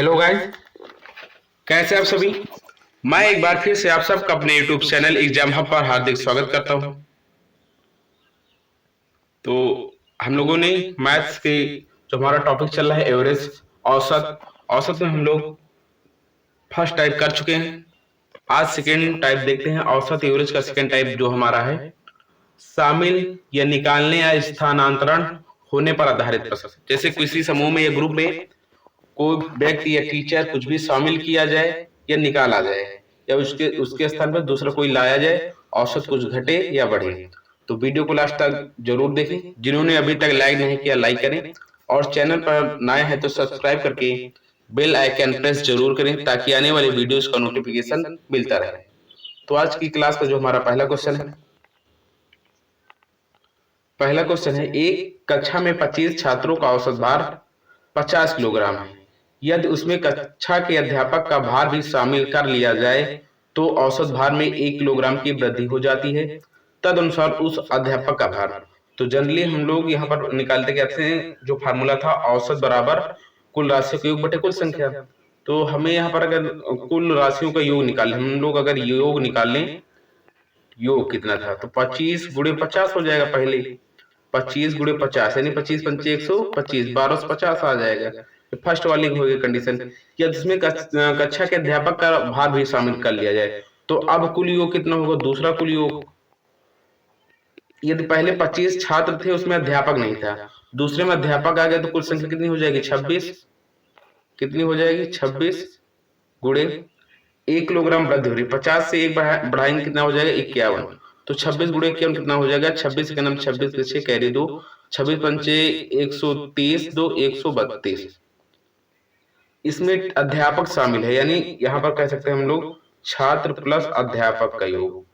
Hello guys, कैसे आप सभी। मैं एक बार फिर से आप सबका अपने यूट्यूब चैनल एग्जाम हब पर हार्दिक स्वागत करता हूं। तो हम लोगों ने मैथ्स के जो हमारा टॉपिक चल रहा है एवरेज, औसत औसत में हम लोग फर्स्ट टाइप कर चुके हैं। आज सेकेंड टाइप देखते हैं। औसत एवरेज का सेकेंड टाइप जो हमारा है शामिल या निकालने या स्थानांतरण होने पर आधारित प्रश्न। जैसे किसी समूह में या ग्रुप में कोई व्यक्ति या टीचर कुछ भी शामिल किया जाए या निकाला जाए या उसके उसके स्थान पर दूसरा कोई लाया जाए, औसत कुछ घटे या बढ़े। तो वीडियो को लास्ट तक जरूर देखें। जिन्होंने अभी तक लाइक नहीं किया लाइक करें और चैनल पर नए हैं तो सब्सक्राइब करके बेल आइकन प्रेस जरूर करें ताकि आने वाले वीडियोस का नोटिफिकेशन मिलता रहे। तो आज की क्लास का जो हमारा पहला क्वेश्चन है एक कक्षा में 25 छात्रों का औसत भार 50 किलोग्राम है। यदि उसमें कक्षा के अध्यापक का भार भी शामिल कर लिया जाए तो औसत भार में 1 किलोग्राम की वृद्धि हो जाती है। तदनुसार उस अध्यापक का भार। तो जनरली हम लोग यहाँ पर निकालते कहते हैं जो फार्मूला था औसत बराबर कुल राशियों का योग बटे कुल संख्या। तो हमें यहाँ पर अगर कुल राशियों का योग निकाल हम लोग अगर योग निकाल लें, योग कितना था तो 25 गुणे 50 हो जाएगा। पहले 25 गुणे 50 यानी 25 पंचे 125, 1250 आ जाएगा। फर्स्ट वाली होगी कंडीशन। या जिसमें कक्षा के अध्यापक का भार भी शामिल कर लिया जाए तो अब कुल योग कितना होगा। दूसरा कुल योग, यदि पहले 25 छात्र थे उसमें अध्यापक नहीं था, दूसरे में अध्यापक आ गया तो कुल संख्या कितनी हो जाएगी 26। कितनी हो जाएगी 26 गुणे 1 किलोग्राम वृद्धि हो रही। 50 से 1 बढ़ाएंगे कितना हो जाएगा 51। तो 26 गुणे 51 कितना हो जाएगा 26 के नाम 26 के 6 कैरी 2, 26 पंचे 130 2 132। इसमें अध्यापक शामिल है यानी यहाँ पर कह सकते हैं हम लोग छात्र प्लस अध्यापक का योग।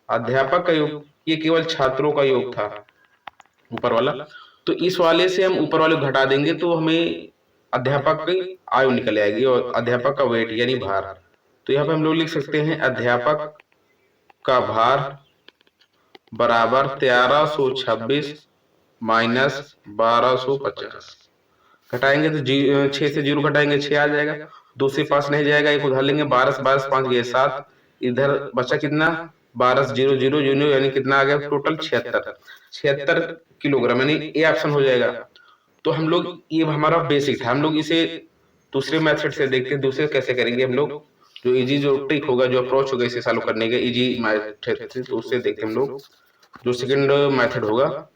अध्यापक का योग ये केवल छात्रों का योग था ऊपर वाला। तो इस वाले से हम ऊपर वाले घटा देंगे तो हमें अध्यापक की आयु निकल आएगी और अध्यापक का वेट यानी भार। तो यहाँ पे हम लोग लिख सकते हैं अध्यापक का भार बराबर 1326 माइनस 1250। घटाएंगे तो 6 से 0 घटाएंगे 6 आ जाएगा। 2 से 5 नहीं जाएगा, एक उधार लेंगे 12 से 12 5 गए 7, इधर बचा कितना 12 से 0 0 0 यानी कितना आ गया टोटल 76 किलोग्राम यानी ए ऑप्शन हो जाएगा। तो हम लोग ये हमारा बेसिक था। हम लोग इसे दूसरे मेथड से देखते हैं। दूसरे कैसे करेंगे हम लोग, जो इजी जो ट्रिक होगा जो अप्रोच होगा इसे सॉल्व करने का इजी मेथड से, तो उससे देखते हैं हम लोग जो सेकंड मेथड होगा।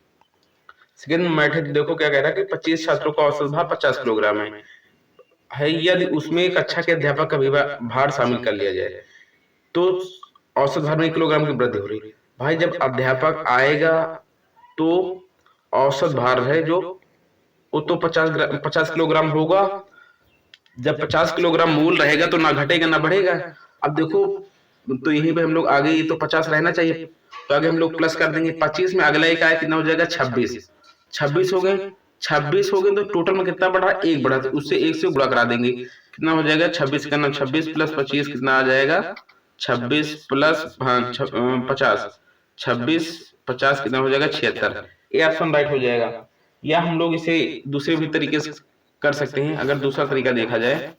सेकंड मेथड देखो क्या कह रहा है कि 25 छात्रों का औसत भार 50 किलोग्राम है। यदि उसमें कक्षा के अध्यापक का भी भार शामिल कर लिया जाए तो औसत भार में 1 किलोग्राम की वृद्धि हो रही है। भाई जब अध्यापक आएगा तो औसत भार है जो वो तो 50 किलोग्राम होगा। जब 50 किलोग्राम मूल रहेगा तो ना घटेगा ना बढ़ेगा। अब देखो तो यहीं पे हम लोग आगे, ये तो 50 रहना चाहिए तो आगे हम लोग प्लस कर देंगे। 25 में अगला एक आया कितना हो जाएगा 26। 26 हो गए, 26 हो गए तो टोटल में कितना बढ़ा एक बढ़ा, तो उससे एक से गुणा करा देंगे कितना हो जाएगा 26 का नाम 26 प्लस 25 कितना आ जाएगा 26 प्लस 50, 26 50 कितना हो जाएगा 76। ये ऑप्शन राइट हो जाएगा। या हम लोग इसे दूसरे भी तरीके से कर सकते हैं। अगर दूसरा तरीका देखा जाए,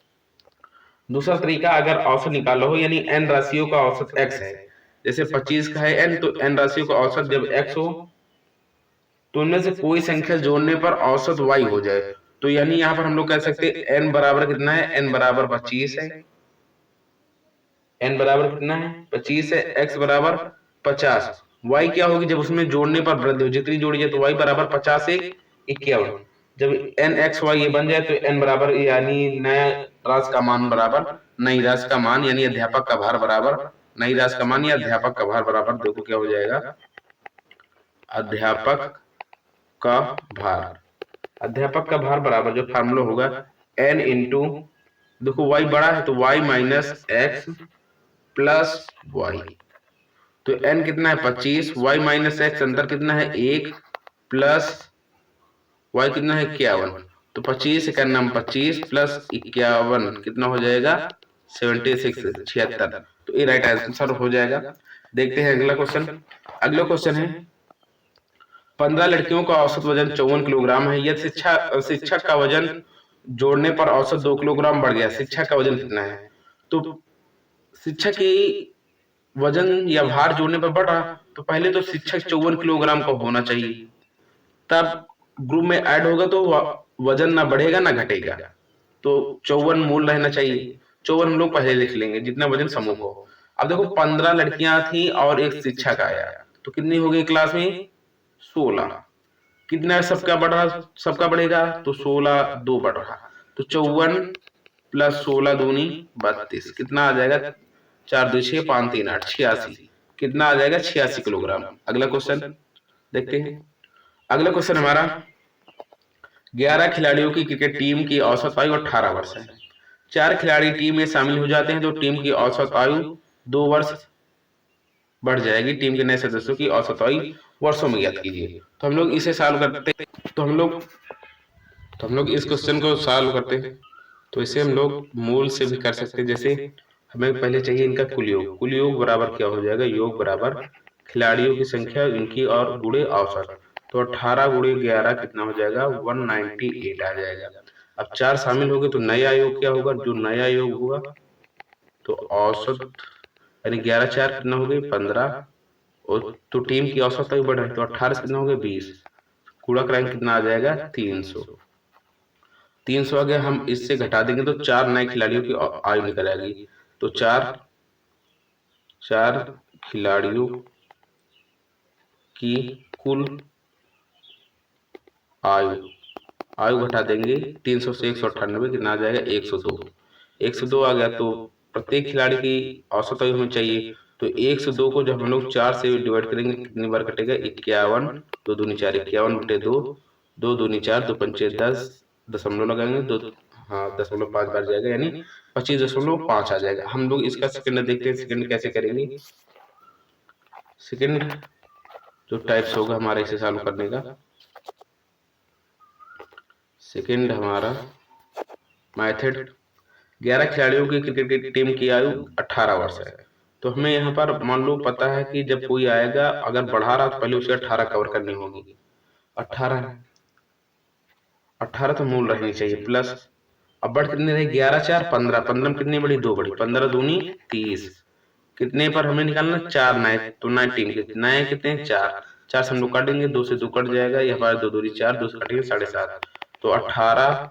दूसरा तरीका अगर औसत निकालो हो यानी n राशियों का औसत x है, जैसे 25 का है n तो n राशियों का औसत जब x हो तो उनमें से कोई संख्या जोड़ने पर औसत y हो जाए। तो यानी यहाँ पर हम लोग कह सकते हैं n बराबर कितना है, n बराबर 25 है, n बराबर कितना है 25 है, x बराबर 50। y क्या होगी जब उसमें जोड़ने पर वृद्धि हो, जितनी जोड़ी जाए तो y बराबर 50 से 51। जब n x y ये बन जाए तो n बराबर यानी नया राशि का मान बराबर नई राशि का मान यानी अध्यापक का भार बराबर नई राशि का मान या अध्यापक का भार बराबर देखो क्या हो जाएगा अध्यापक का भार। अध्यापक का भार बराबर जो फार्मूला होगा n इंटू देखो y बड़ा है तो y minus x plus y. तो n कितना है 25, y माइनस एक्स अंदर कितना है 1 प्लस y कितना है 51। तो 25 का नाम 25 प्लस 51 कितना हो जाएगा 76। तो ये राइट आंसर हो जाएगा। देखते हैं अगला क्वेश्चन। अगला क्वेश्चन है 15 लड़कियों का औसत वजन 54 किलोग्राम है। यदि शिक्षक का वजन जोड़ने पर औसत 2 किलोग्राम बढ़ गया, शिक्षक का वजन कितना है? तो शिक्षक की वजन या भार जोड़ने पर बढ़ा, तो पहले तो शिक्षक 54 किलोग्राम का होना चाहिए, तब ग्रुप में ऐड होगा तो वजन ना बढ़ेगा ना घटेगा, तो 54 मूल रहना चाहिए। 54 हम लोग पहले लिख लेंगे जितना वजन समूह को। अब देखो 15 लड़कियां थी और एक शिक्षक आया, तो कितनी हो गई क्लास में? 16। कितना सबका बढ़ रहा, सबका बढ़ेगा, तो 16 2 बढ़ रहा, तो 54 प्लस 16 दूनी 32, कितना आ जाएगा? 4 2 6 5 3 8 86, कितना आ जाएगा? 86 किलोग्राम। अगला क्वेश्चन देखते हैं। अगला क्वेश्चन हमारा, 11 खिलाड़ियों की क्रिकेट टीम की औसत आयु 18 वर्ष है। 4 खिलाड़ी टीम में शामिल हो जाते हैं तो टीम की औसत आयु 2 वर्ष बढ़ जाएगी। टीम के नए सदस्यों की औसत आयु वर्षों में ज्ञात कीजिए। तो हम लोग इसे सॉल्व करते हैं। तो हम लोग इस क्वेश्चन को सॉल्व करते हैं। तो इसे हम लोग मूल से भी कर सकते हैं। जैसे हमें पहले चाहिए इनका कुल योग। कुल योग बराबर क्या हो जाएगा? योग बराबर खिलाड़ियों की संख्या इनकी और गुणे औसत। तो 18 गुणे 11 कितना हो जाएगा? 198 आ जाएगा। अब 4 शामिल हो गए तो नया योग क्या होगा? जो नया योग होगा तो औसत, यानी 11 4 कितना हो गई? 15, और तो टीम की औसत आयु बढ़ रही, तो 18 से कितना हो गया? 20। कूड़ा क्रैंक कितना आ जाएगा? 300। 300 आ गया, हम इससे घटा देंगे तो 4 नए खिलाड़ियों की आयु निकल आएगी। तो 4 खिलाड़ियों की कुल आयु घटा देंगे 300 से 198, कितना आ जाएगा? 102। 102 आ गया, तो प्रत्येक खिलाड़ी की औसत आयु हमें चाहिए, तो 102 को जब हम लोग 4 से डिवाइड करेंगे कितनी बार कटेगा? 51, 2 दूनी 4, 51 बटे 2, 2 दूनी 4, 2 पंचे 10, दशमलव लगाएंगे 2, हाँ 0.5 बार जाएगा, यानी 25.5 आ जाएगा। हम लोग इसका सेकंड देखते हैं, सेकंड कैसे करेंगे। सेकंड जो टाइप्स होगा हमारा इसे सॉल्व करने का, सेकंड हमारा मेथड, 11 खिलाड़ियों की क्रिकेट टीम की आयु 18 वर्ष है। तो हमें यहाँ पर मान लो पता है कि जब कोई आएगा अगर बढ़ा रहा तो पहले उसे 18 कवर करनी होगी। 18 तो मूल रहनी चाहिए, प्लस अब बढ़ कितनी रही? 11 4 15, 15 में कितनी बड़ी? 2 बड़ी, 15 दूनी 30, कितने पर हमें निकालना? 4 नए, तो नए टीम के नए कितने? 4, 4 से हम लोग काटेंगे, 2 से 2 कट जाएगा, ये हमारे 2 दूनी 4, 2 से कटेंगे 7.5, तो 18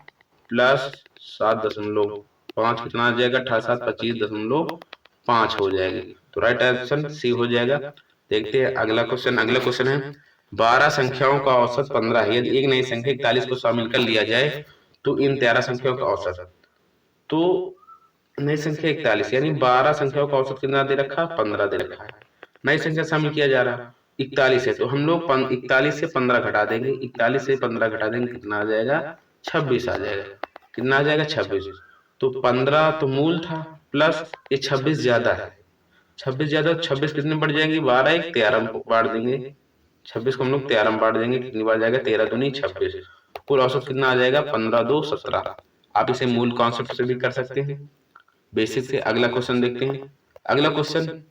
प्लस 7.5 कितना आ जाएगा? 18 7 25.5 हो जाएगी। तो राइट ऑप्शन सी हो जाएगा। देखते हैं अगला क्वेश्चन। अगला क्वेश्चन है, 12 संख्याओं का औसत 15 है, यदि एक नई संख्या 41 को शामिल कर लिया जाए तो इन 13 संख्याओं का औसत। तो नई संख्या 41, यानी 12 संख्याओं का औसत कितना दे रखा? 15 दे रखा है। नई संख्या शामिल किया जा रहा 41 है, तो हम लोग 41 से 15 घटा देंगे, 41 से 15 घटा देंगे, कितना आ जाएगा? 26 आ जाएगा। कितना आ जाएगा? 26। तो 15 तो मूल था, प्लस ये 26 ज्यादा है, 26 ज्यादा, 26 कितने बढ़ जाएंगे? 12 एक 13 में बांट देंगे, 26 को हम लोग 13 में बांट देंगे, कितनी बार जाएगा? 13 दूनी 26। कुल औसत कितना आ जाएगा? 15 2 17। आप इसे मूल कॉन्सेप्ट से भी कर सकते हैं, बेसिक से। अगला क्वेश्चन देखते हैं। अगला क्वेश्चन,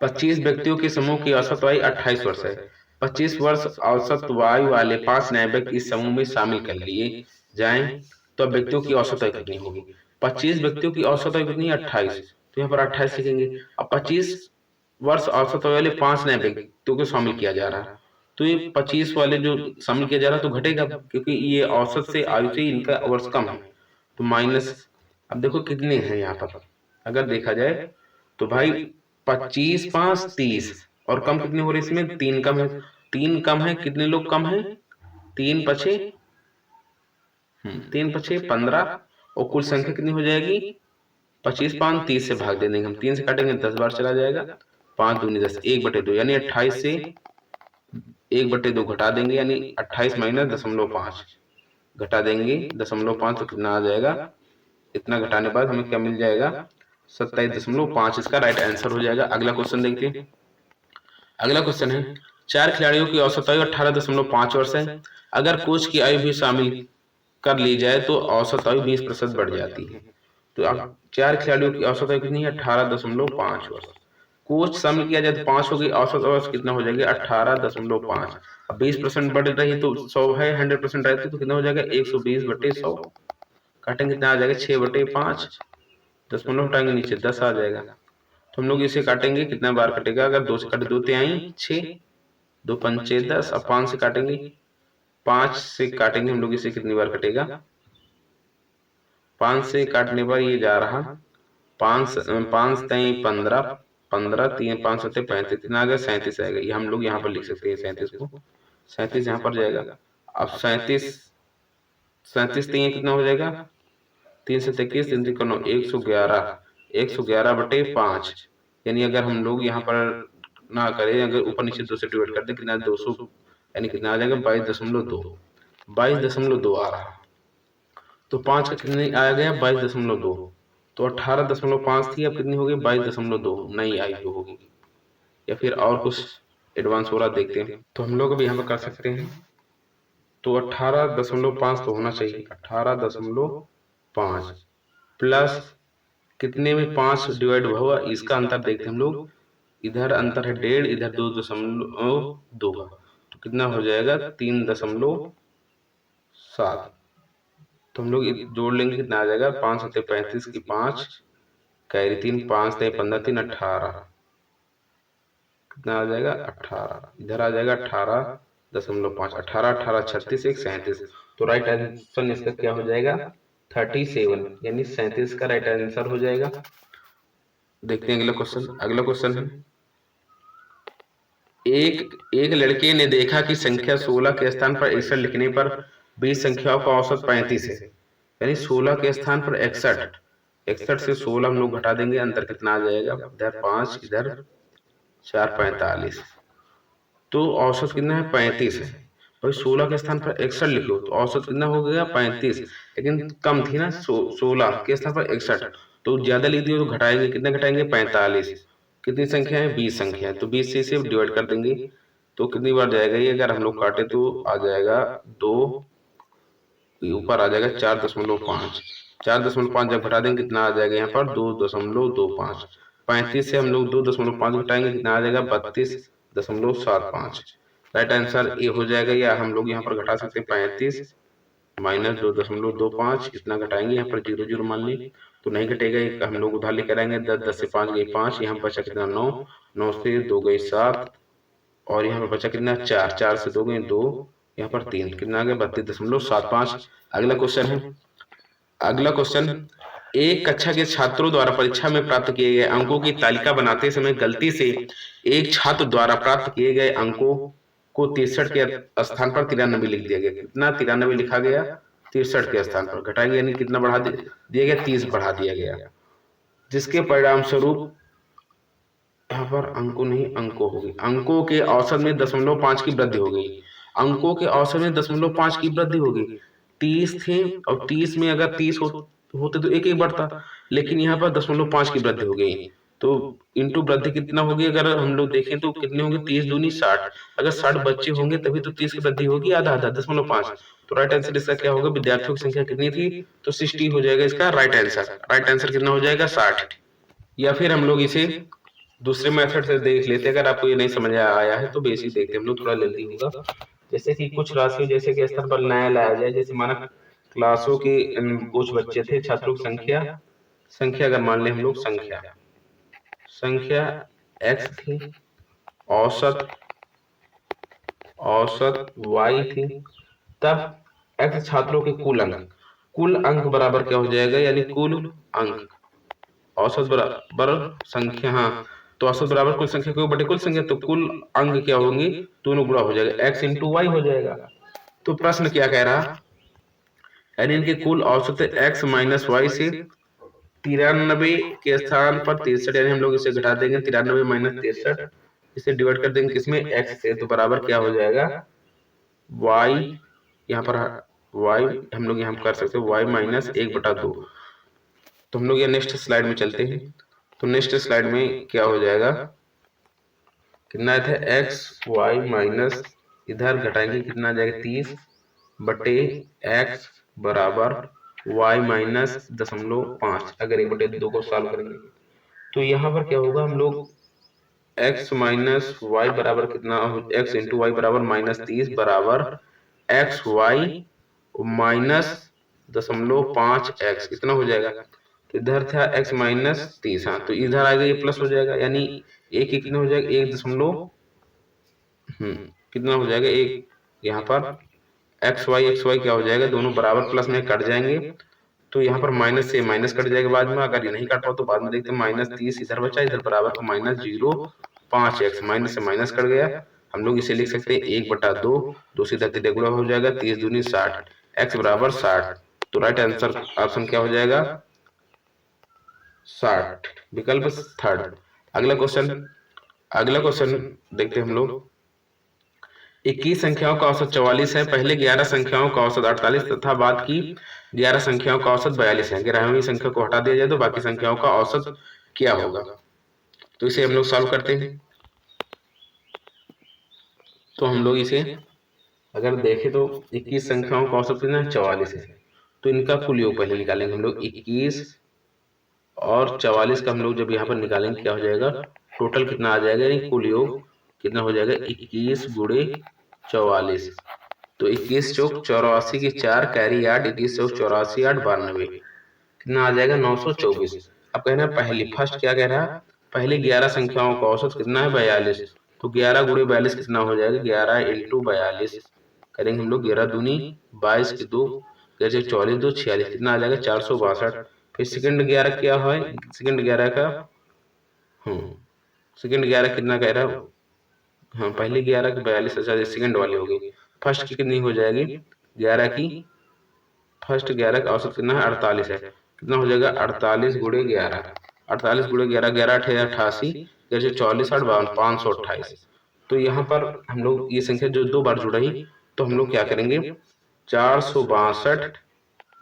25 व्यक्तियों के समूह की औसत आयु 28 वर्ष है। 25 वर्ष औसत आयु वाले 5 नए व्यक्ति इस समूह में शामिल कर लिए जाएं तो अब व्यक्तियों की औसत आयु कितनी होगी? 25 व्यक्तियों की औसत आयु कितनी है? 28, तो यहाँ पर 28 लिखेंगे। अब 25 वर्ष औसत आयु वाले 5 नए व्यक्तियों को शामिल किया जा रहा है, तो ये 25 वाले जो शामिल किया जा रहा है तो घटेगा, क्योंकि ये औसत से आयु से इनका वर्ष कम है, तो माइनस। अब देखो कितने हैं यहाँ पर, अगर देखा जाए तो भाई 25 5 30, और कम कितने हो रहे इसमें? 3 कम है, 3 कम है, कितने लोग कम है? 3 पछे 15, और कुल संख्या कितनी हो जाएगी? 25 5 30 से भाग दे देंगे हम, 3 से काटेंगे 10 बार चला जाएगा, 5 दूनी 10, 1/2, यानी 28 से 1/2 घटा देंगे, यानी 28 माइनस 0.5 घटा देंगे 0.5, तो कितना आ जाएगा? इतना घटाने बाद हमें क्या मिल जाएगा? 27.5। इसका राइट आंसर हो जाएगा। अगला क्वेश्चन देखते हैं। अगला क्वेश्चन है, 4 खिलाड़ियों की औसत आयु 18.5 वर्ष है। अगर कोच की आयु भी शामिल कर ली जाए तो औसत आयु 20% बढ़ जाती है। तो अब 4 खिलाड़ियों की औसत आयु कितनी है? 18.5 वर्ष। कोच शामिल किया जाए तो 5 होगी, औसत वर्ष कितना हो जाएगा? 18.5। अब 20% बढ़ रही है तो 100 है, 100% रहती तो कितना हो जाएगा? 120/100। काटेंगे कितना आ जाएगा 6/5, 10 हटाएंगे नीचे 10 आ जाएगा। तो हम लोग इसे काटेंगे कितना बार कटेगा, अगर 2 से काटे 2 तिहाई 6, 2 पंचे 10, अब 5 से काटेंगे, 5 से काटेंगे हम लोग इसे कितनी बार कटेगा, 5 से काटने पर ये जा रहा 5 5 तई 15, 15 3 5 7 35, कितना आ गया 37 आएगा। ये हम लोग यहाँ पर लिख सकते हैं 37 को, 37 यहाँ पर जाएगा। अब 37 37 तीन कितना हो जाएगा, 3 से 21, 3 3 9, 111, 111/5, यानी अगर हम लोग यहाँ पर ना करें, अगर ऊपर नीचे 2 से डिवाइड कर दें कितना 200, यानी कितना आ जाएगा 22.2, 22.2 आ रहा। तो 5 का कितने आ गया 22.2, तो 18.5 थी, अब कितनी हो गई 22.2, नई आई जो होगी, या फिर और कुछ एडवांस हो रहा देखते हैं। तो हम लोग अभी यहाँ पर कर सकते हैं, तो 18.5 तो होना चाहिए, 18.5 प्लस कितने में 5 डिवाइड हुआ, इसका अंतर देखते हैं हम लोग, इधर अंतर है 1.5, इधर 2.2 का, तो कितना हो जाएगा 3.7। तो हम लोग जोड़ लेंगे कितना आ जाएगा, 5 7 35 की 5 कैरी 3, 5 3 15 3 18, कितना आ जाएगा 18, इधर आ जाएगा 18.5, 18 18 36 1 37, तो राइट आंसर इसका क्या हो जाएगा 37, यानी 37 का राइट आंसर हो जाएगा। देखते हैं अगला क्वेश्चन। अगला क्वेश्चन है, एक लड़के ने देखा कि संख्या 16 के स्थान पर 61 लिखने पर 20 संख्याओं का औसत 35 है, यानी 16 के स्थान पर 61, 61 से 16 हम लोग घटा देंगे, अंतर कितना आ जाएगा, इधर 5 इधर 4 45, तो औसत कितना है 35 है। भाई 16 के स्थान पर 61 लिख लो तो औसत कितना हो गया 35, लेकिन कम थी ना 16 के स्थान पर 61, तो ज्यादा लिख दिए तो घटाएंगे, कितना घटाएंगे 45, कितनी संख्या है 20 संख्या है, तो 20 से इसे डिवाइड कर देंगे, तो कितनी बार जाएगा ये, अगर हम लोग काटे तो आ जाएगा 2, ऊपर आ जाएगा 4.5, 4.5 जब घटा देंगे कितना आ जाएगा यहाँ पर 2.25, 35 से हम लोग 2.5 घटाएंगे कितना आ जाएगा 32.75, राइट आंसर ए हो जाएगा। या हम लोग यहाँ पर घटा सकते हैं 35 माइनस 2.25, इतना घटाएंगे, यहाँ पर 0 0 मान ली तो नहीं घटेगा, एक हम लोग उधार लेकर आएंगे, 10 10 से 5 गई 5, यहाँ बचा कितना 9, 9 से 2 गई 7, और यहाँ पर बचा कितना 4, 4 से 2 गई 2, यहाँ पर 3, कितना आ गया 32.75। अगला क्वेश्चन है, अगला क्वेश्चन, एक कक्षा के छात्रों द्वारा परीक्षा में प्राप्त किए गए अंकों की तालिका बनाते समय गलती से एक छात्र द्वारा प्राप्त किए गए अंकों को 63 के स्थान पर 93 लिख दिया गया, कितना 93 लिखा गया 63 के स्थान पर, घटाएंगे यानी कितना बढ़ा दिया गया 30 बढ़ा दिया गया, जिसके परिणाम स्वरूप यहाँ पर अंकों नहीं अंकों हो गई, अंकों के औसत में 0.5 की वृद्धि हो गई, अंकों के औसत में 0.5 की वृद्धि हो गई। 30 थे और 30 में अगर 30 होते तो एक बढ़ता, लेकिन यहाँ पर 0.5 की वृद्धि हो गई, तो इंटू वृद्धि कितना होगी, अगर हम लोग देखें तो कितने होंगे 30 दूनी 60, अगर 60 बच्चे होंगे तभी तो 30 की वृद्धि होगी, आधा आधा 0.5, तो राइट आंसर इसका क्या होगा, विद्यार्थियों की संख्या कितनी थी तो 60 हो जाएगा इसका राइट आंसर, राइट आंसर कितना हो जाएगा 60। या फिर हम लोग इसे दूसरे मेथड से देख लेते हैं, अगर आपको ये नहीं समझ आया है तो बेसिक देखते हैं हम लोग, थोड़ा जल्दी होगा। जैसे कि कुछ राशियों जैसे कि स्तर पर नया लाया जाए, जैसे माना क्लासों के कुछ बच्चे थे, छात्रों की संख्या संख्या अगर मान ले हम लोग संख्या संख्या x थी, औसत औसत y थी, तब x छात्रों के कुल अंक बराबर क्या हो जाएगा, यानी कुल अंक औसत बराबर संख्या, हाँ तो औसत बराबर कुल संख्या को बटे कुल संख्या, तो कुल अंक क्या होंगे दोनों गुणा हो जाएगा, x इंटू वाई हो जाएगा। तो प्रश्न क्या कह रहा, यानी इनके कुल औसत x माइनस वाई से 93 के स्थान पर 63, यानी हम लोग इसे घटा देंगे 93 माइनस 63, इसे डिवाइड कर देंगे किसमें x से, तो बराबर क्या हो जाएगा y, यहाँ पर y हम लोग यहाँ कर सकते हैं y माइनस 1/2। तो हम लोग ये नेक्स्ट स्लाइड में चलते हैं, तो नेक्स्ट स्लाइड में क्या हो जाएगा, कितना था एक्स वाई माइनस, इधर घटाएंगे कितना आ जाएगा 30 बटे एक्स बराबर वाई माइनस 0.5, अगर 1/2 को सॉल्व करेंगे तो यहाँ पर क्या होगा, हम लोग एक्स माइनस वाई बराबर कितना, एक्स इंटू वाई बराबर -30 बराबर एक्स वाई माइनस 0.5x कितना हो जाएगा, तो इधर था x माइनस 30, हाँ तो इधर आ गया ये प्लस हो जाएगा, यानी एक कितना हो जाएगा 1 कितना हो जाएगा एक, यहाँ पर एक्स वाई क्या हो जाएगा, दोनों बराबर प्लस में कट जाएंगे, तो यहाँ पर माइनस से माइनस कट जाएगा बाद में, अगर ये नहीं कट पाओ तो बाद में देखते हैं, -30 इधर बचा, इधर बराबर को -0.5x, माइनस से माइनस कट गया, हम लोग इसे लिख सकते हैं 1/2, 2 सीधा सीधे गुणा हो जाएगा, 30 दूनी 60, x बराबर 60, तो राइट आंसर ऑप्शन क्या हो जाएगा 60, विकल्प थर्ड। अगला क्वेश्चन देखते हैं हम लोग। 21 संख्याओं का औसत 44 है, पहले 11 संख्याओं का औसत 48 तथा बाद की 11 संख्याओं का औसत 42 है, 11वीं संख्या को हटा दिया जाए तो बाकी संख्याओं का औसत क्या होगा, तो इसे हम लोग सॉल्व करते हैं। तो हम लोग इसे अगर देखें तो 21 संख्याओं का औसत कितना है 44 है, तो इनका कुल योग पहले निकालेंगे हम लोग, 21 और 44 का हम लोग जब यहाँ पर निकालेंगे क्या हो जाएगा, टोटल कितना आ जाएगा, यानी कुल योग कितना हो जाएगा 21 गुणे 44, तो 21 चौक 84 की 4 कैरी 8, 21 चौक 84 8 92, कितना आ जाएगा 924। अब कहना है पहली फर्स्ट क्या कह रहा है, पहले 11 संख्याओं का औसत कितना है 42, तो 11 गुणे 42 कितना हो जाएगा, 11 इंटू 42 करेंगे हम लोग, 11 दूनी 22 की 2, 44 2 46, कितना आ जाएगा 462। फिर सेकंड 11 क्या है, सेकंड 11 का सेकंड 11 कितना कह रहा है, हाँ पहले 11 की 42, अच्छा सेकंड वाली हो गई, फर्स्ट की कितनी हो जाएगी 11 की, फर्स्ट 11 का औसत कितना है 48 है, कितना हो जाएगा 48 गुणे 11, 48 गुणे 11, 11 88, 44 8 52, 528। तो यहाँ पर हम लोग ये संख्या जो दो बार जुड़ रही, तो हम लोग क्या करेंगे 462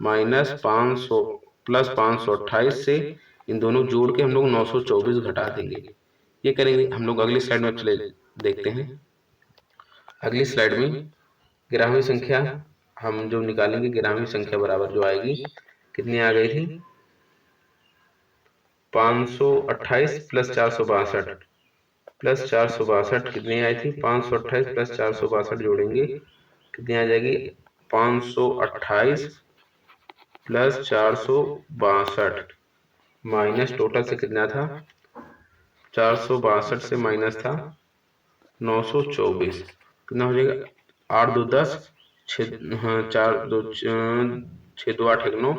माइनस 500 प्लस 528 से इन दोनों जोड़ के हम लोग 924 घटा देंगे, ये करेंगे हम लोग। अगली स्लाइड में चले देखते हैं। अगली स्लाइड में 11वीं संख्या हम जो निकालेंगे, 11वीं संख्या बराबर जो आएगी कितनी आ गई थी 528 प्लस 462 प्लस 462 कितनी आई थी 528 प्लस 462 जोड़ेंगे कितनी आ जाएगी 528 प्लस 462 माइनस टोटल से कितना था 462 से माइनस था 924, कितना हो जाएगा 8 2 10 6 हाँ 4 2 6 2 8 1 9,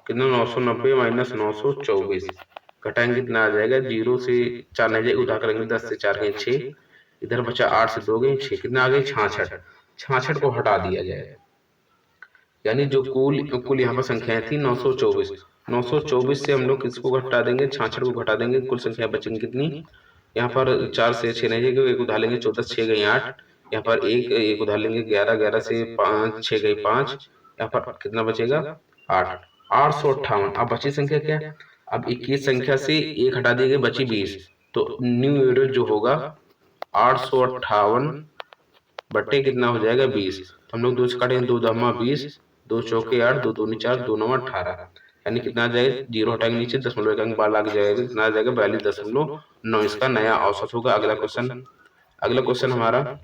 कितना 990 माइनस 924 घटाएंगे कितना आ जाएगा, 0 से 4 नहीं जाएगा, उठा करेंगे 10 से 4 गए 6, इधर बचा 8 से 2 गए 6, कितना आ गई 66, 66 को हटा दिया जाएगा, यानी जो कुल यहाँ पर संख्याएं थी 924, 924 से हम लोग किसको घटा देंगे 66 को घटा देंगे, कुल संख्या बचेंगी कितनी, यहाँ पर 4 से 6 नहीं जाएगा, एक उधार लेंगे 14 6 गई 8, यहाँ पर एक उधार लेंगे 11 11 से 5 6 गई 5, यहाँ पर कितना बचेगा 8 858। अब बची संख्या क्या है, अब 21 संख्या से एक हटा दिए गए बची 20, तो न्यू एवरेज जो होगा 858 बट्टे कितना हो जाएगा 20, तो हम लोग 2 से काटेंगे 2 दमा 20, 2 चौके 8, 2 दूनी 4, 2 9 18, यानी कितना आ जाएगा, जीरो हटाएंगे नीचे, दशमलव एक अंक बाद लग जाएगा, कितना आ जाएगा 42.9, इसका नया औसत होगा। अगला क्वेश्चन हमारा,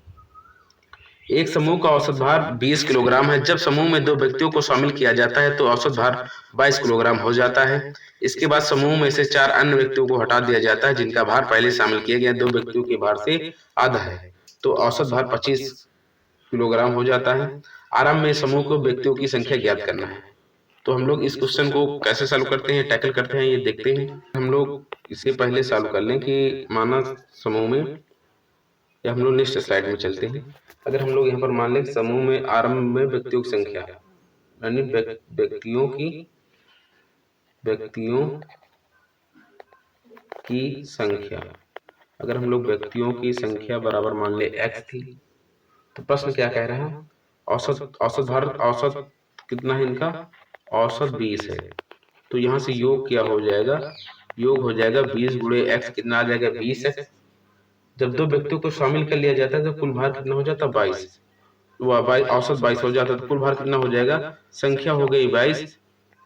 एक समूह का औसत भार 20 किलोग्राम है, जब समूह में 2 व्यक्तियों को शामिल किया जाता है तो औसत भार 22 किलोग्राम हो जाता है। इसके बाद समूह में से 4 अन्य व्यक्तियों को हटा दिया जाता है जिनका भार पहले शामिल किए गए 2 व्यक्तियों के भार से आधा है, तो औसत भार 25 किलोग्राम हो जाता है। आरंभ में समूह को व्यक्तियों की संख्या ज्ञात करना है, तो हम लोग इस क्वेश्चन को कैसे सॉल्व करते हैं, टैकल करते हैं, ये देखते हैं। हम लोग इसे पहले सॉल्व कर लें कि माना समूह में, या हम लोग नेक्स्ट स्लाइड में चलते हैं। अगर हम लोग यहाँ पर मान लें समूह में आरंभ में व्यक्तियों की संख्या, यानी व्यक्तियों की संख्या, अगर हम लोग व्यक्तियों की संख्या बराबर मान ले x थी, तो प्रश्न क्या कह रहा है, औसत भार, औसत कितना है इनका, औसत 20 है, तो यहाँ से योग क्या हो जाएगा, योग हो जाएगा 20 गुणे x, कितना आ जाएगा 20x, जब 2 व्यक्तियों को शामिल कर लिया जाता है तो कुल भार कितना हो जाता है 22, औसत 22 हो जाता है, तो कुल भार कितना हो जाएगा, संख्या हो गई 22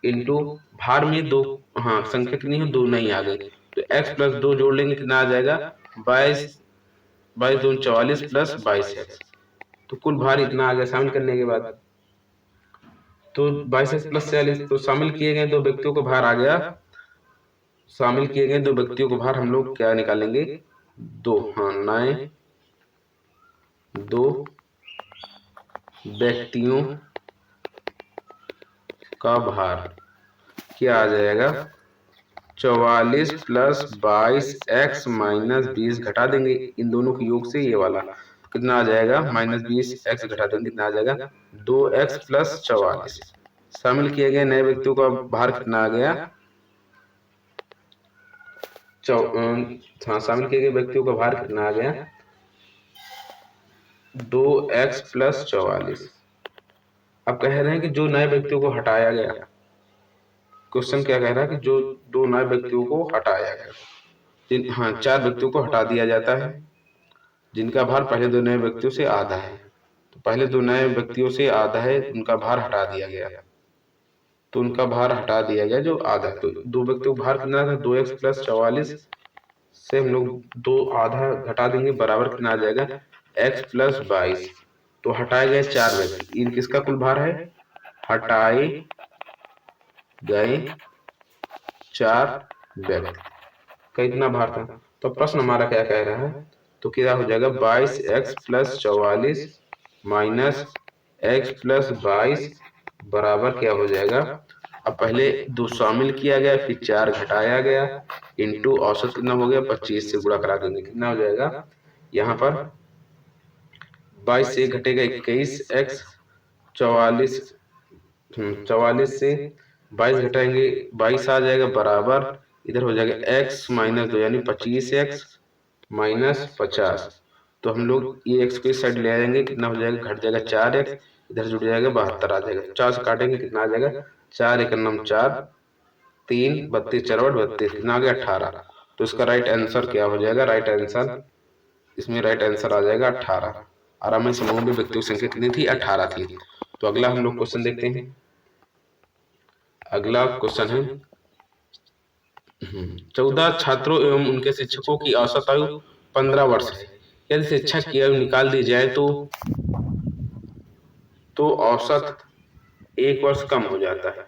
इंटू भार में 2, हाँ संख्या कितनी है 2 नहीं आ गई, तो x प्लस 2 जोड़ लेंगे कितना आ जाएगा 22 22 2 44 प्लस 22x, तो कुल भार इतना आ गया शामिल करने के बाद। तो 22x प्लस 46, तो शामिल किए गए दो व्यक्तियों को भार आ गया, शामिल किए गए दो व्यक्तियों को भार हम लोग क्या निकालेंगे, दो, हाँ, नए दो व्यक्तियों का भार क्या आ जाएगा, 44 प्लस 22x माइनस 20, घटा देंगे इन दोनों के योग से ये वाला, कितना आ जाएगा, माइनस 20x घटा देंगे, कितना आ जाएगा, 2x प्लस 44। शामिल किए गए नए व्यक्तियों का भार कितना आ गया, हाँ, शामिल किए गए व्यक्तियों का भार कितना आ गया, 2x प्लस 44। अब कह रहे हैं कि जो नए व्यक्तियों को हटाया गया, क्वेश्चन क्या कह रहा है कि जो दो नए व्यक्तियों को हटाया गया, हाँ, 4 व्यक्तियों को हटा दिया जाता है जिनका भार पहले दो नए व्यक्तियों से आधा है। तो पहले दो नए व्यक्तियों से आधा है, उनका भार हटा दिया गया, तो उनका भार हटा दिया गया जो आधा, तो दो व्यक्तियों का भार कितना था, 2x प्लस 44 से हम लोग दो आधा घटा देंगे, बराबर कितना आ जाएगा, x प्लस 22। तो हटाए गए 4 व्यक्ति, इन किसका कुल भार है, हटाए गए 4 व्यक्ति का इतना भार था। तो प्रश्न हमारा क्या कह रहा है, तो क्या हो जाएगा, 22x plus 44 minus x plus 22 बराबर क्या हो जाएगा, अब पहले 2 शामिल किया गया, फिर 4 घटाया गया, इंटू औसत कितना हो गया, 25 से गुणा करा देंगे, कितना हो जाएगा, यहाँ पर 22 से घटेगा 21x, 44 से 22 घटाएंगे 22 आ जाएगा, बराबर इधर हो जाएगा x माइनस 2 यानी 25x माइनस 50। तो हम लोग ये x को इस साइड ले आएंगे, कितना हो जाएगा, घट जाएगा 4x, इधर जुड़ जाएगा 72 आ जाएगा, 4 से काटेंगे कितना आ जाएगा, 4 एक नम 4, 3 32 4 32, कितना आ गया 18। तो इसका राइट आंसर क्या हो जाएगा, राइट आंसर इसमें राइट आंसर आ जाएगा 18। आराम समूह में व्यक्तियों की संख्या कितनी थी, 18 थी। तो अगला हम लोग क्वेश्चन देखते हैं। अगला क्वेश्चन है 14 छात्रों एवं उनके शिक्षकों की औसत आयु 15 वर्ष है। यदि शिक्षक की आयु निकाल दी जाए तो औसत 1 वर्ष कम हो जाता है।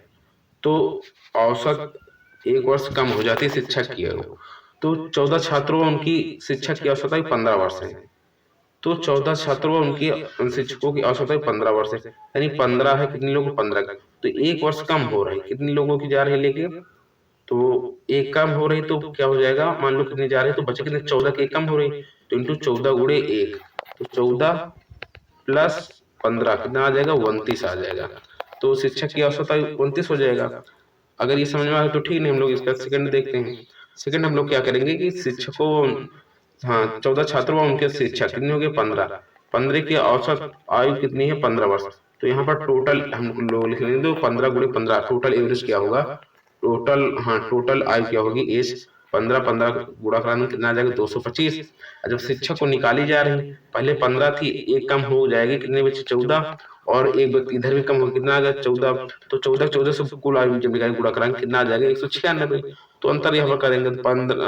तो औसत 1 वर्ष कम हो जाती है शिक्षक की आयु। तो 14 छात्रों उनकी शिक्षक की औसत आयु 15 वर्ष है। तो 14 छात्रों उनकी शिक्षकों की औसत आयु 15 वर्ष है, यानी 15 है, कितने लोगों को 15, तो 1 वर्ष कम हो रही, कितने लोगों की जा रही है लेके, तो 1 कम हो रही, तो क्या हो जाएगा, मान लो कितने जा रहे हैं, तो बचे कितने, 14 की 1 कम हो रही, तो इंटू 14 गुणे 1, तो 14 प्लस 15 कितना आ जाएगा, 29 आ जाएगा। तो शिक्षक की औसत आयु 29 हो जाएगा। अगर ये समझ में आए तो ठीक, नहीं हम लोग इसका सेकंड देखते हैं। सेकंड हम लोग क्या करेंगे कि शिक्षकों, हाँ, 14 छात्रों व उनके शिक्षक कितने हो गए, 15, 15 की औसत आयु कितनी है, 15 वर्ष। तो यहाँ पर टोटल हम लोग लिख लेंगे, तो 15 गुणे 15 टोटल एवरेज क्या होगा, टोटल, हाँ, टोटल आयु क्या होगी, एज 15 15 गुणा कराने कितना आ जाएगा, 225। जब शिक्षक को निकाली जा रही है, पहले 15 थी, 1 कम हो जाएगी, कितने बचे, 14, और एक व्यक्ति इधर भी कम हो, कितना आ गया, 14। तो 14 से कुल आयु जब निकालेंगे गुणा कराएंगे कितना आ जाएगा, 196। तो अंतर यहाँ पर करेंगे,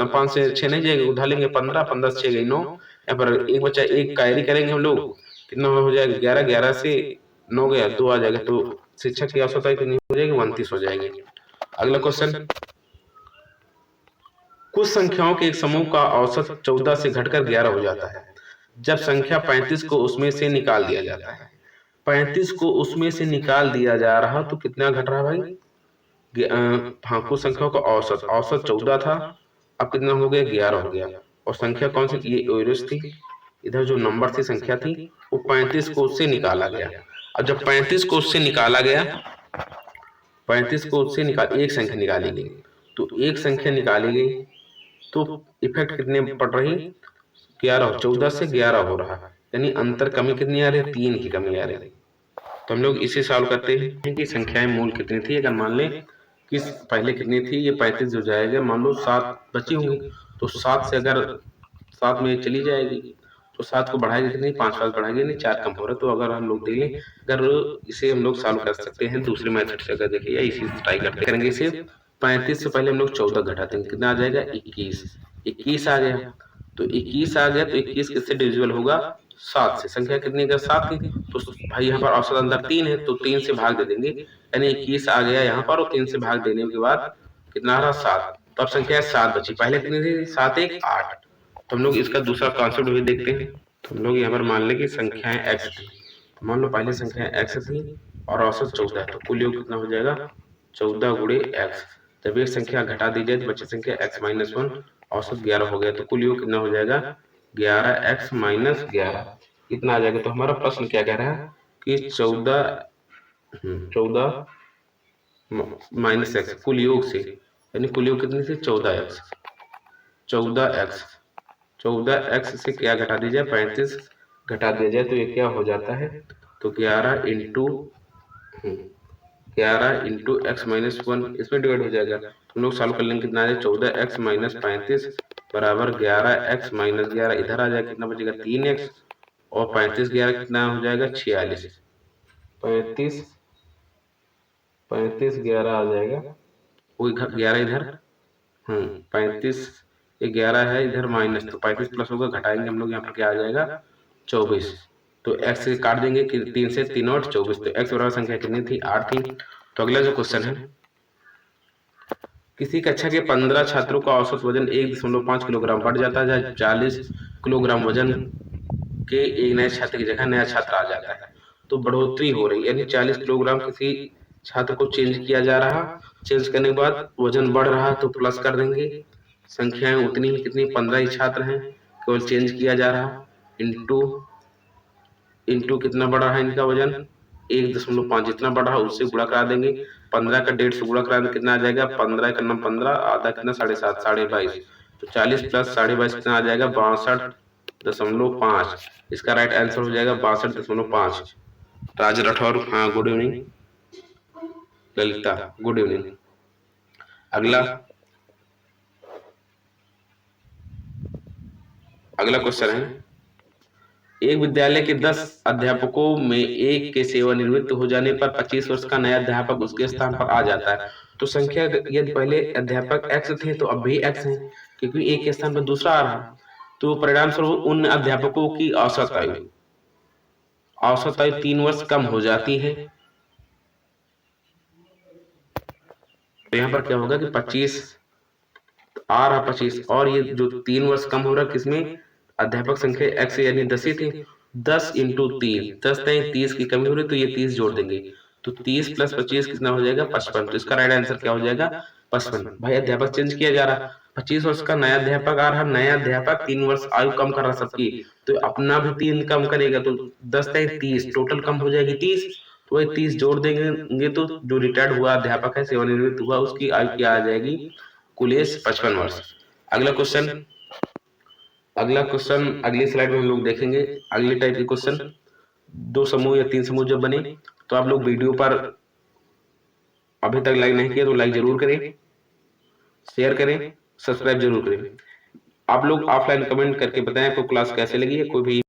5 से 6 नहीं जाएगा, उठा लेंगे 15, 15 से 6 गई 9, यहाँ पर एक बच्चा, एक कैरी करेंगे हम लोग, कितना हो जाएगा, 11, 11 से 9 गया, 2 आ जाएगा। तो शिक्षक की औसत आयु कितनी हो जाएगी, 29 हो जाएगी। अगला क्वेश्चन, कुछ संख्याओं के एक समूह का औसत 14 से घटकर 11 हो जाता है। जब संख्या 35 को उसमें से निकाल दिया जाता है, 35 को उसमें से निकाल दिया जा रहा, तो कितना घट रहा भाई, हाँ, कुछ संख्याओं का औसत, औसत 14 था, अब कितना हो गया, 11 हो गया। और संख्या कौन सी, ये एवरेज थी, इधर जो नंबर थी, संख्या थी, वो 35 को उससे निकाला गया। अब जब 35 को उससे निकाला गया, 35 को उससे निकाल, एक संख्या निकाली गई, तो एक संख्या निकाली गई, तो इफेक्ट कितने पड़ रही, 11, 14 से 11 हो रहा है, यानी अंतर कमी कितनी आ रही है, 3 की कमी आ रही है। तो हम लोग इसे सॉल्व करते हैं कि संख्याएं मूल कितनी थी। अगर मान ले कि पहले कितनी थी, ये 35 हो जाएगा, मान लो 7 बची होंगी, तो 7 से अगर 7 में चली जाएगी, तो 7 को बढ़ाएगी कितनी, 5 5 बढ़ाएंगे, नहीं 4 कम हो रहा है। तो अगर हम लोग देखें, अगर इसे हम लोग सॉल्व कर सकते हैं दूसरे मेथड से, अगर देखिए इसी ट्राई करते करेंगे इसे, 35 से पहले हम लोग 14 घटाते हैं, कितना आ जाएगा, 21, 21 आ गया। तो 21 आ गया, तो 21 किससे डिविजिबल होगा, 7 से। संख्या कितनी का 7 थी, तो भाई यहाँ पर औसत अंतर 3 है, तो 3 से भाग दे देंगे, यानी 21 आ गया यहाँ पर, और 3 से भाग देने के बाद कितना आ रहा 7। तो अब संख्या 7 बची, पहले कितनी थी 7 1 8। तो हम लोग इसका दूसरा कॉन्सेप्ट भी देखते हैं। तो हम लोग यहाँ पर मान लें कि संख्याएं x थी, मान लो पहले संख्या x थी और औसत 14 है, तो कुल योग कितना हो जाएगा 14 गुणे x। जब एक संख्या घटा दी जाए तो बची संख्या x-1, औसत 11 हो गया, तो कुल योग कितना हो जाएगा 11x - 11। कितना आ जाएगा, तो हमारा प्रश्न क्या कह रहा है कि 14 माइनस x कुल योग से, यानी कुल योग कितनी थी 14x। 14x से क्या घटा दी जाए 35 घटा दिया जाए तो ये क्या हो जाता है, तो 11 इंटू x-1 इसमें डिवाइड हो जाएगा। हम लोग सॉल्व कर लेंगे, कितना आ जाए 14x - 35 बराबर 11x - 11। इधर आ जाएगा कितना बचेगा 3x, और 35 11 कितना हो जाएगा 46। 35 11 आ जाएगा, वो 11 इधर 35 11 है इधर माइनस, तो 35 प्लस होगा, घटाएंगे हम लोग यहाँ पर क्या आ जाएगा 24। तो x से काट देंगे कि 3 से 3 और 24, तो x बराबर संख्या कितनी थी 8 थी। तो अगला जो क्वेश्चन है, किसी कक्षा के 15 छात्रों का औसत वजन 1.5 किलोग्राम बढ़ जाता है, जहाँ 40 किलोग्राम वजन के एक नए छात्र की जगह नया छात्र आ जाता है, तो बढ़ोतरी हो रही है, यानी 40 किलोग्राम किसी छात्र को चेंज किया जा रहा, चेंज करने के बाद वजन बढ़ रहा तो प्लस कर देंगे, संख्याएं उतनी ही कितनी 15 ही छात्र हैं, केवल चेंज किया जा रहा, इंटू कितना बढ़ रहा है इनका वजन 1.5 जितना बढ़ रहा उससे गुणा करा देंगे, 15 का 1.5 से गुणा करा देंगे, कितना आ जाएगा 15 का 15 आधा कितना 7.5 22.5, तो 40 प्लस 22.5 कितना आ जाएगा 62.5। इसका राइट आंसर हो जाएगा 62.5। राज राठौर, हाँ good evening. Lalita good evening. अगला क्वेश्चन है, एक विद्यालय के 10 अध्यापकों में एक के सेवानिवृत्त हो जाने पर 25 वर्ष का नया अध्यापक उसके स्थान पर आ जाता है, तो संख्या यदि पहले अध्यापक x थे तो अब भी x है, क्योंकि एक के स्थान पर दूसरा आ रहा, तो परिणाम स्वरूप उन अध्यापकों की औसत आयु 3 वर्ष कम हो जाती है। तो यहाँ पर क्या होगा कि 25 आ रहा 25, और ये जो 3 वर्ष कम हो रहा किसमें, अध्यापक संख्या x यानी 10 ही थी, 10 इंटू 3 10 नहीं 30 की कमी हो रही, तो ये 30 जोड़ देंगे, तो 30 प्लस 25 कितना हो जाएगा 55। तो इसका राइट आंसर क्या हो जाएगा 55। भाई अध्यापक चेंज किया जा रहा, 25 वर्ष का नया अध्यापक आ रहा, नया अध्यापक 3 वर्ष आयु कम कर रहा सबकी, तो अपना भी 3 कम करेगा, तो 10 नहीं 30 टोटल कम हो जाएगी 30, तो वही 30 जोड़ देंगे, तो जो रिटायर्ड हुआ अध्यापक है सेवानिवृत्त हुआ उसकी आयु क्या आ जाएगी कुल एज 55 वर्ष। अगला क्वेश्चन अगली स्लाइड में हम लोग देखेंगे। अगले टाइप के क्वेश्चन 2 समूह या 3 समूह जब बने, तो आप लोग वीडियो पर अभी तक लाइक नहीं किया तो लाइक जरूर करें, शेयर करें, सब्सक्राइब जरूर करें। आप लोग ऑफलाइन कमेंट करके बताएं आपको क्लास कैसे लगी है, कोई भी